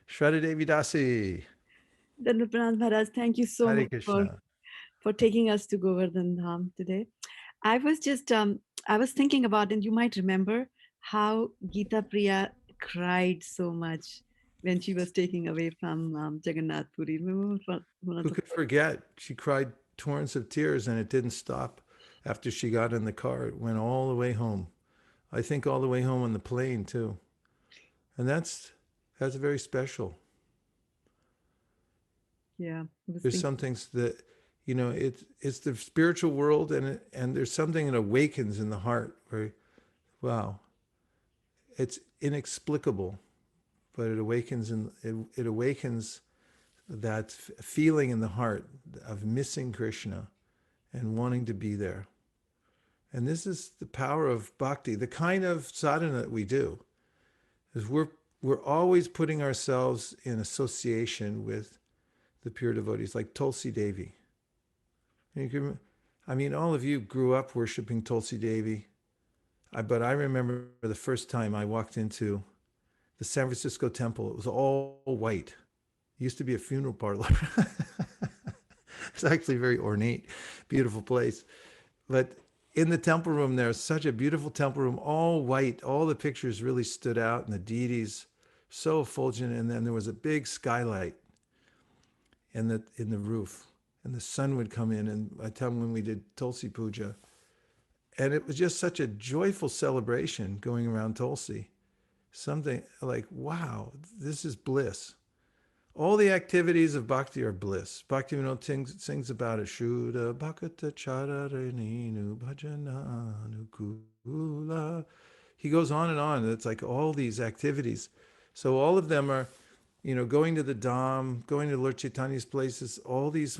A: Shraddha Devi Dasi.
B: Dhanapranad Maharaj, thank you so
A: Hare
B: much
A: Krishna.
B: for taking us to Govardhan Dham today. I was just I was thinking about, and you might remember how Geeta Priya cried so much when she was taken away from Jagannath Puri. Remember one of
A: Who
B: the
A: could forget? She cried torrents of tears and it didn't stop after she got in the car. It went all the way home. I think all the way home on the plane too. And that's very special.
B: yeah, I was
A: There's
B: thinking
A: some things that, it's the spiritual world and there's something that awakens in the heart where, wow, it's inexplicable, but it awakens it awakens that feeling in the heart of missing Krishna and wanting to be there. And this is the power of bhakti. The kind of sadhana that we do is we're always putting ourselves in association with the pure devotees, like Tulsi Devi. All of you grew up worshiping Tulsi Devi, but I remember the first time I walked into the San Francisco temple. It was all white. It used to be a funeral parlor. It's actually a very ornate, beautiful place. But in the temple room, there's such a beautiful temple room, all white. All the pictures really stood out, and the deities so effulgent. And then there was a big skylight in the roof, and the sun would come in. And by the time when we did Tulsi Puja, and it was just such a joyful celebration going around Tulsi. Something like, wow, this is bliss. All the activities of bhakti are bliss. Bhakti sings about it. Shuddha bhakata chararininu bhajana nukula. He goes on and on. It's like all these activities. So all of them are, going to the Dham, going to Lord Chaitanya's places, all these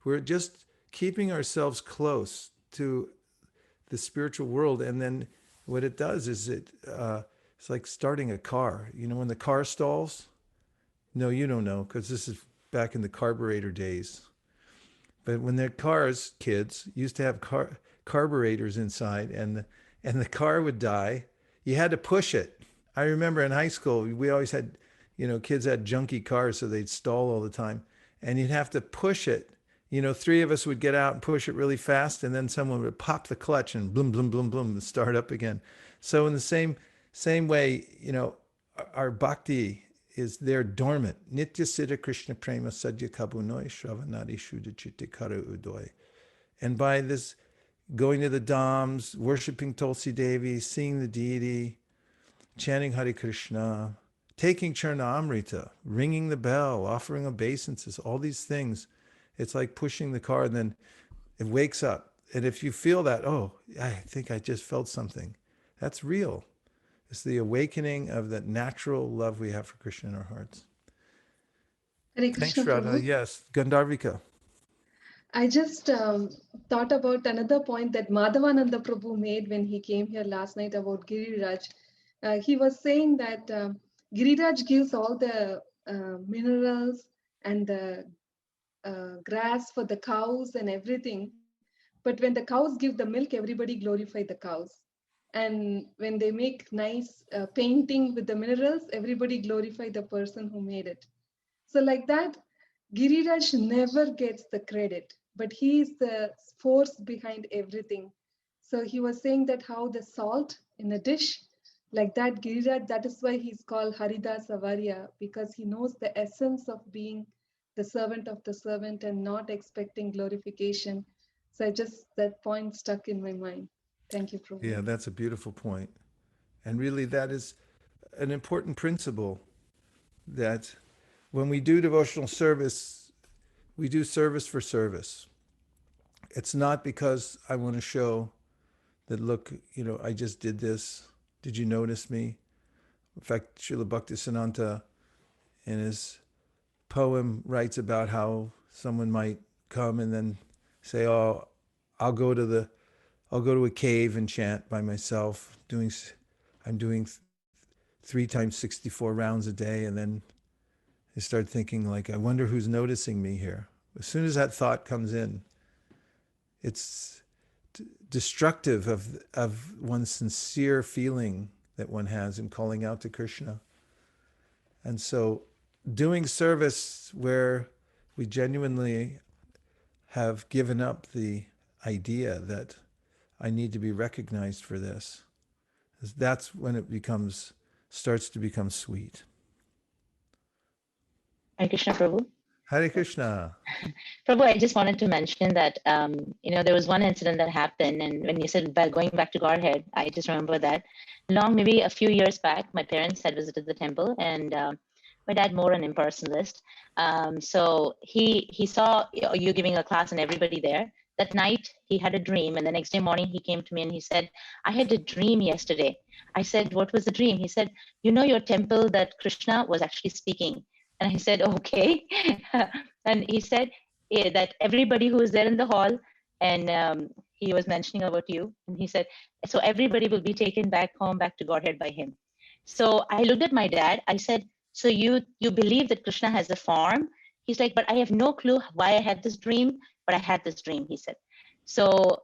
A: we're just keeping ourselves close to the spiritual world. And then what it does is it's like starting a car. When the car stalls, no, you don't know, because this is back in the carburetor days. But when the cars, kids, used to have carburetors inside, and the car would die, you had to push it. I remember in high school, we always had, kids had junky cars, so they'd stall all the time. and you'd have to push it. You know, three of us would get out and push it really fast, and then someone would pop the clutch and bloom, bloom, bloom, bloom, and start up again. So in the same way, you know, our bhakti is there dormant. Nitya Siddha Krishna Prema Sadhya Kabunoi Shravanadi Shuddha Chitti Kara Udoy. And by this going to the Dhams, worshiping Tulsi Devi, seeing the deity, chanting Hare Krishna, taking Charnamrita, ringing the bell, offering obeisances, all these things. It's like pushing the car, and then it wakes up. And if you feel that, oh, I think I just felt something, that's real. It's the awakening of that natural love we have for Krishna in our hearts.
C: Hare
A: Thanks,
C: Krishna
A: Radha.
C: Prabhu.
A: Yes, Gandharvika.
C: I just thought about another point that Madhavananda Prabhu made when he came here last night about Giriraj. He was saying that Giriraj gives all the minerals and the grass for the cows and everything. But when the cows give the milk, everybody glorify the cows. And when they make nice painting with the minerals, everybody glorify the person who made it. So like that, Giriraj never gets the credit, but he is the force behind everything. So he was saying that how the salt in a dish, like that, Giriraj, that is why he's called Haridas Avarya, because he knows the essence of being the servant of the servant and not expecting glorification. So I just, that point stuck in my mind. Thank you,
A: Yeah,
C: Prabhu.
A: that's a beautiful point. And really, that is an important principle that when we do devotional service, we do service for service. It's not because I want to show that, look, you know, I just did this. Did you notice me? In fact, Srila Bhaktisiddhanta in his poem writes about how someone might come and then say, "Oh, I'll go to the, I'll go to a cave and chant by myself. I'm doing 3 times 64 rounds a day," and then I start thinking like, I wonder who's noticing me here. As soon as that thought comes in, it's destructive of one's sincere feeling that one has in calling out to Krishna. And so doing service where we genuinely have given up the idea that I need to be recognized for this, that's when it starts to become sweet.
D: Hare Krishna Prabhu.
A: Hare Krishna.
D: Prabhu, I just wanted to mention that, there was one incident that happened. And when you said about going back to Godhead, I just remember that maybe a few years back, my parents had visited the temple, and my dad, more an impersonalist. So he saw you giving a class and everybody there. That night, he had a dream. And the next day morning, he came to me and he said, I had a dream yesterday. I said, what was the dream? He said, your temple, that Krishna was actually speaking. And I said, okay. And he said that everybody who was there in the hall, and he was mentioning about you, and he said, so everybody will be taken back home, back to Godhead by him. So I looked at my dad. I said, so you believe that Krishna has a form? He's like, but I have no clue why I had this dream, but I had this dream, he said. So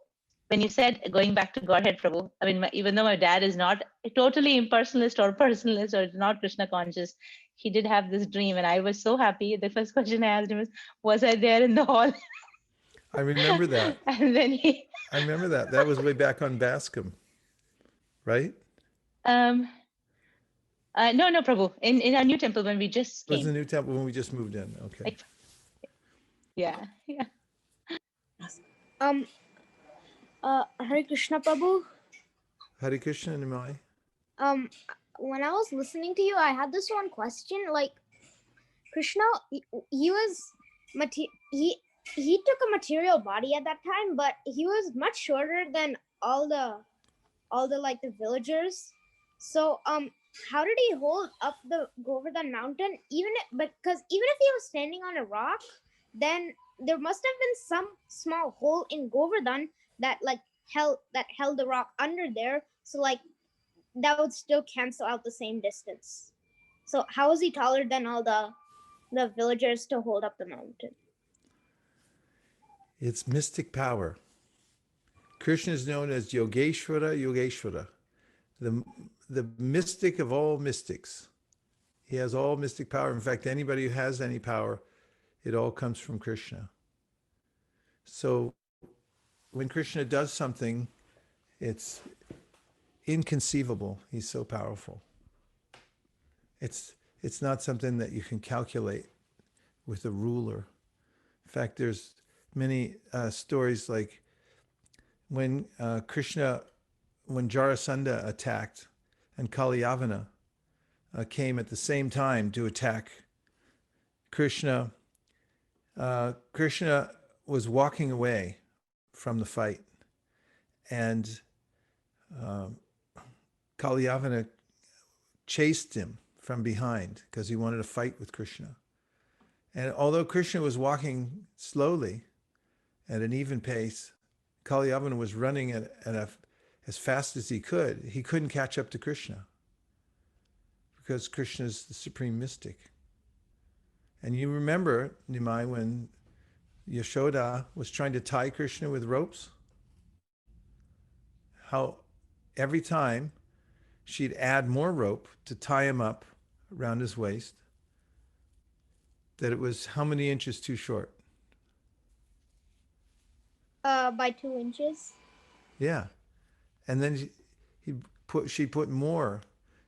D: when you said going back to Godhead, Prabhu, I mean, even though my dad is not a totally impersonalist or personalist or not Krishna conscious, he did have this dream, and I was so happy. The first question I asked him was I there in the hall?
A: I remember that.
D: And then
A: I remember that. That was way back on Bascom, right?
D: no, Prabhu, in our new temple when we just
A: It was
D: came.
A: the new temple when we just moved in. Okay.
D: Like, yeah.
E: Hare Krishna Prabhu.
A: Hare Krishna, Nimai.
E: When I was listening to you, I had this one question. Like Krishna, he was he took a material body at that time, but he was much shorter than all the like the villagers. So how did he hold up the Govardhana mountain? Because even if he was standing on a rock, then there must have been some small hole in Govardhana that held the rock under there. So like that would still cancel out the same distance. So how is he taller than all the villagers to hold up the mountain?
A: It's mystic power. Krishna is known as Yogeshwara, Yogeshwara, the mystic of all mystics. He has all mystic power. In fact, anybody who has any power It all comes from Krishna. So when Krishna does something, it's inconceivable. He's so powerful. It's not something that you can calculate with a ruler. In fact, there's many stories like when when Jarasandha attacked and Kalyavana came at the same time to attack Krishna. Krishna was walking away from the fight, and Kalyavana chased him from behind because he wanted to fight with Krishna. And although Krishna was walking slowly at an even pace, Kalyavana was running as fast as he could. He couldn't catch up to Krishna because Krishna is the supreme mystic. And you remember, Nimai, when Yashoda was trying to tie Krishna with ropes? How every time she'd add more rope to tie him up around his waist, that it was how many inches too short?
E: By 2 inches.
A: Yeah. And then she put more.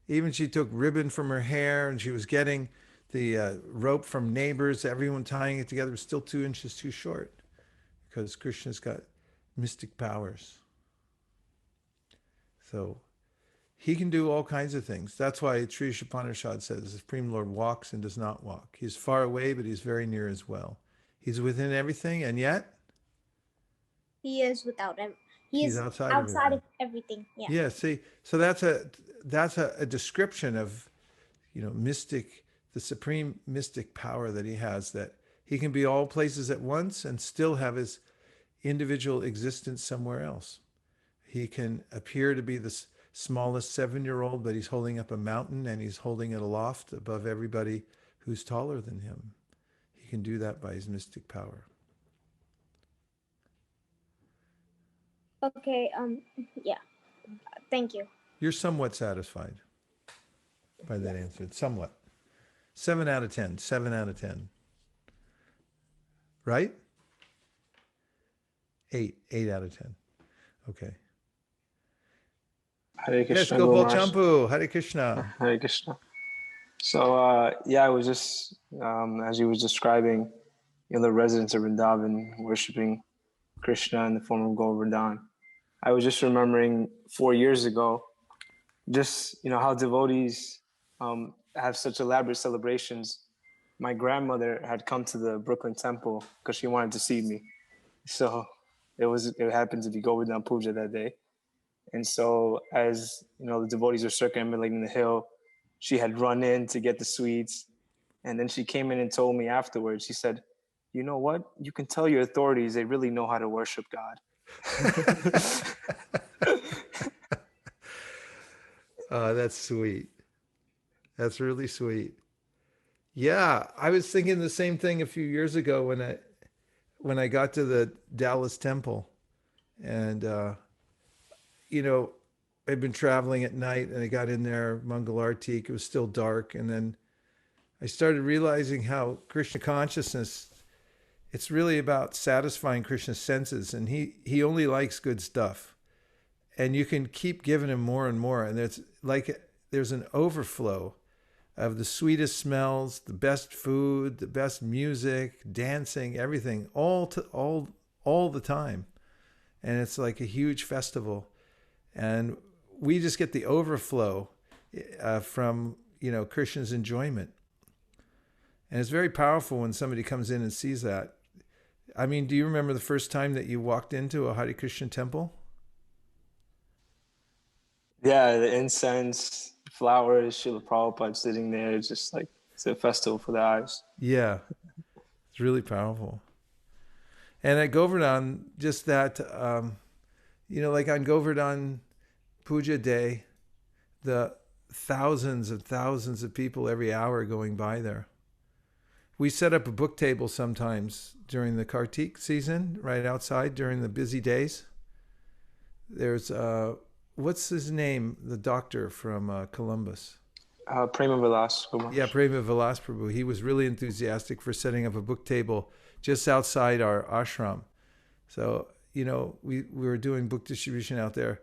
A: Even she took ribbon from her hair, and she was getting the rope from neighbors, everyone tying it together. Was still 2 inches too short because Krishna's got mystic powers. So he can do all kinds of things. That's why Sri Upanishad says the Supreme Lord walks and does not walk. He's far away, but he's very near as well. He's within everything, and yet
E: He is without him.
A: he's outside
E: of everything. Yeah.
A: Yeah, see, so that's a description of, mystic, the supreme mystic power that he has, that he can be all places at once and still have his individual existence somewhere else. He can appear to be the smallest 7-year-old, but he's holding up a mountain and he's holding it aloft above everybody who's taller than him. He can do that by his mystic power.
E: Okay. Yeah. Thank you.
A: You're somewhat satisfied by that answer. Somewhat. 7 out of 10. 7 out of 10. Right? 8. 8 out of 10. Okay.
F: Hare
A: Yes,
F: Krishna,
A: Gopal
F: Guru Maharaj.
A: Champu. Hare Krishna.
F: Hare Krishna. So, I was just, as you was describing, the residents of Vrindavan worshiping Krishna in the form of Govardhana. I was just remembering 4 years ago, just, how devotees have such elaborate celebrations. My grandmother had come to the Brooklyn temple because she wanted to see me. So it happened to be Govardhana Puja that day. And so as, the devotees were circumambulating the hill, she had run in to get the sweets. And then she came in and told me afterwards, she said, "You know what? You can tell your authorities, they really know how to worship God."
A: That's sweet. That's really sweet. Yeah, I was thinking the same thing a few years ago when I got to the Dallas temple, and I'd been traveling at night, and I got in there, Mangal Artik, it was still dark, and then I started realizing how Krishna consciousness, it's really about satisfying Krishna's senses, and he only likes good stuff. And you can keep giving him more and more, and there's an overflow of the sweetest smells, the best food, the best music, dancing, everything, all the time. And it's like a huge festival. And we just get the overflow from, Krishna's enjoyment. And it's very powerful when somebody comes in and sees that. I mean, do you remember the first time that you walked into a Hare Krishna temple?
F: Yeah, the incense, flowers, Srila Prabhupada sitting there, it's just like, it's a festival for the eyes.
A: Yeah, it's really powerful. And at Govardhan, just that, like on Govardhan Puja Day, the thousands and thousands of people every hour going by there. We set up a book table sometimes during the Kartik season, right outside during the busy days. There's, what's his name? The doctor from Columbus.
F: Prema Vilas Kumar.
A: Yeah, Prema Vilas Prabhu. He was really enthusiastic for setting up a book table just outside our ashram. So, we were doing book distribution out there.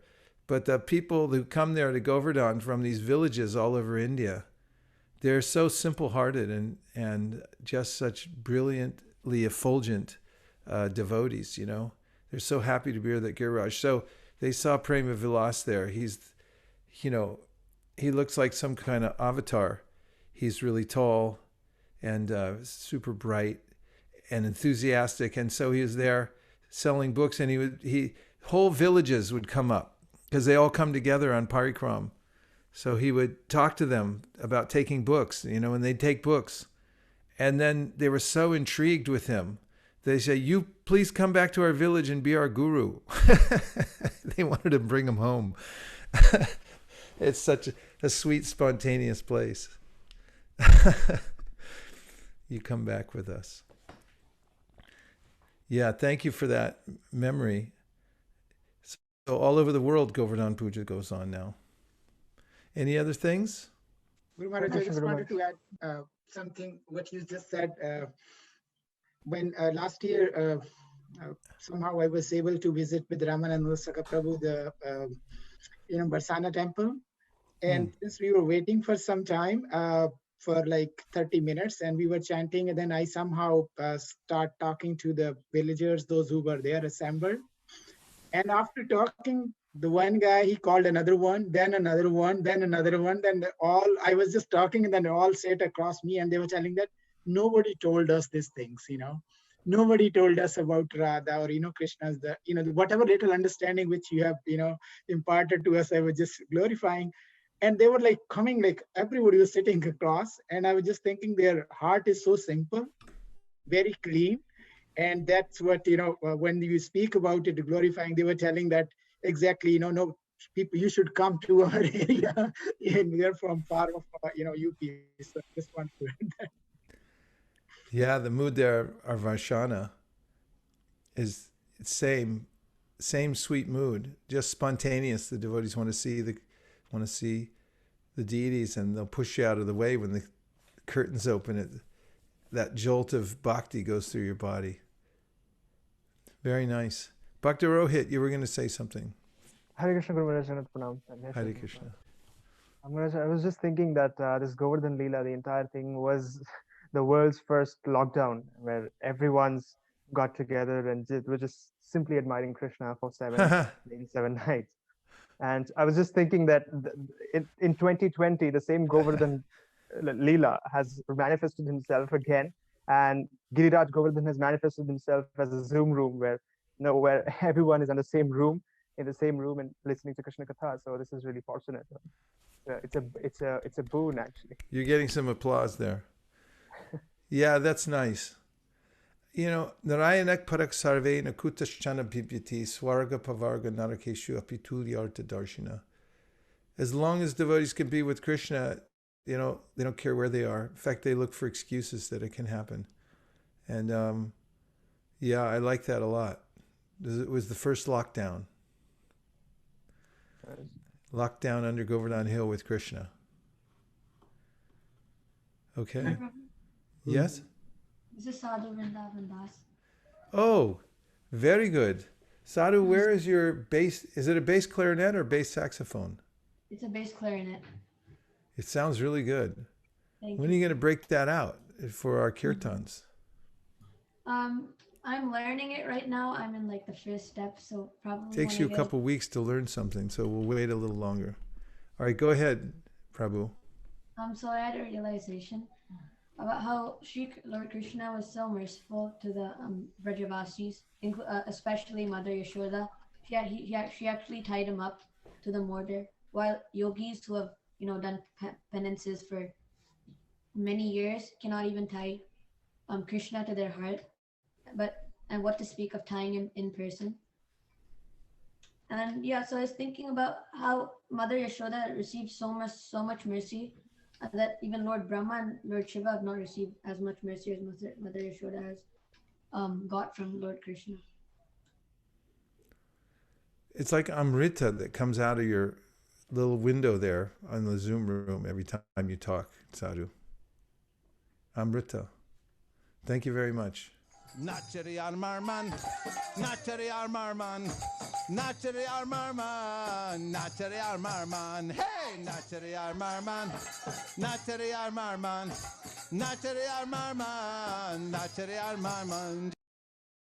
A: But the people who come there to Govardhan from these villages all over India, they're so simple-hearted and just such brilliantly effulgent devotees, They're so happy to be here at Giriraj. So they saw Prema Vilas there. He's, he looks like some kind of avatar. He's really tall and super bright and enthusiastic. And so he was there selling books, and whole villages would come up because they all come together on Parikram. So he would talk to them about taking books, and they'd take books. And then they were so intrigued with him. They say, "You please come back to our village and be our guru." They wanted to bring him home. It's such a sweet, spontaneous place. You come back with us. Yeah, thank you for that memory. So all over the world, Govardhan Puja goes on now. Any other things?
G: Guru Maharaj, I just wanted to add something what you just said. When last year, somehow I was able to visit with Ramananda Saka Prabhu the Barsana temple, and since we were waiting for some time for like 30 minutes, and we were chanting, and then I somehow start talking to the villagers, those who were there assembled. And after talking, the one guy, he called another one, then another one, then another one, then I was just talking, and then they all sat across me, and they were telling that nobody told us these things, Nobody told us about Radha or, Krishna's, whatever little understanding which you have, imparted to us, I was just glorifying. And they were like coming, like everybody was sitting across, and I was just thinking their heart is so simple, very clean. And that's what, when you speak about it, glorifying, they were telling that exactly, no, people, you should come to our area, and we're from far off, UP. So I just want to add that.
A: Yeah, the mood there, our Vaishana, is same sweet mood, just spontaneous. The devotees want to see the deities, and they'll push you out of the way when the curtains open. That jolt of bhakti goes through your body. Very nice. Bhakti Rohit, you were going to say something.
H: Hare Krishna, Guru Maharaj, Janat Pranam.
A: Hare Krishna.
H: I was just thinking that this Govardhan Leela, the entire thing was the world's first lockdown, where everyone's got together and we're just simply admiring Krishna for 7 days, 7 nights. And I was just thinking that in 2020, the same Govardhan Leela has manifested himself again, and Giriraj Govardhan has manifested himself as a Zoom room where everyone is in the same room and listening to Krishna Katha. So this is really fortunate. It's a boon, actually.
A: You're getting some applause there. Yeah, that's nice. Narayanak parak sarve nakutaschana bhibyati swarga pavarga narakeshu apitulyarta darshina. As long as devotees can be with Krishna, they don't care where they are. In fact, they look for excuses that it can happen. And yeah, I like that a lot. It was the first lockdown. Lockdown under Govardhan Hill with Krishna. Okay. Yes?
I: This is Sadhu Vrindavan Das.
A: Oh, very good. Sadhu, where is your bass? Is it a bass clarinet or bass saxophone?
I: It's a bass clarinet.
A: It sounds really good.
I: Thank
A: When are you going to break that out for our kirtans?
I: I'm learning it right now. I'm in like the first step, so probably
A: Takes you a couple weeks to learn something, so we'll wait a little longer. All right, go ahead, Prabhu.
I: So I had a realization about how Lord Krishna was so merciful to the Brajavasis, especially Mother Yashoda. She actually tied him up to the mortar, while yogis who have done penances for many years cannot even tie Krishna to their heart, and what to speak of tying him in person. And yeah, so I was thinking about how Mother Yashoda received so much mercy, that even Lord Brahma and Lord Shiva have not received as much mercy as Mother Yashoda has got from Lord Krishna.
A: It's like Amrita that comes out of your little window there on the Zoom room every time you talk, Sadhu. Amrita. Thank you very much. Nachari Armarman, Nachari Armarman, Nachari Armarman, Nachari Armarman, hey, Nachari Armarman, Nachari Armarman, Nachari Armarman, Nachari Armarman,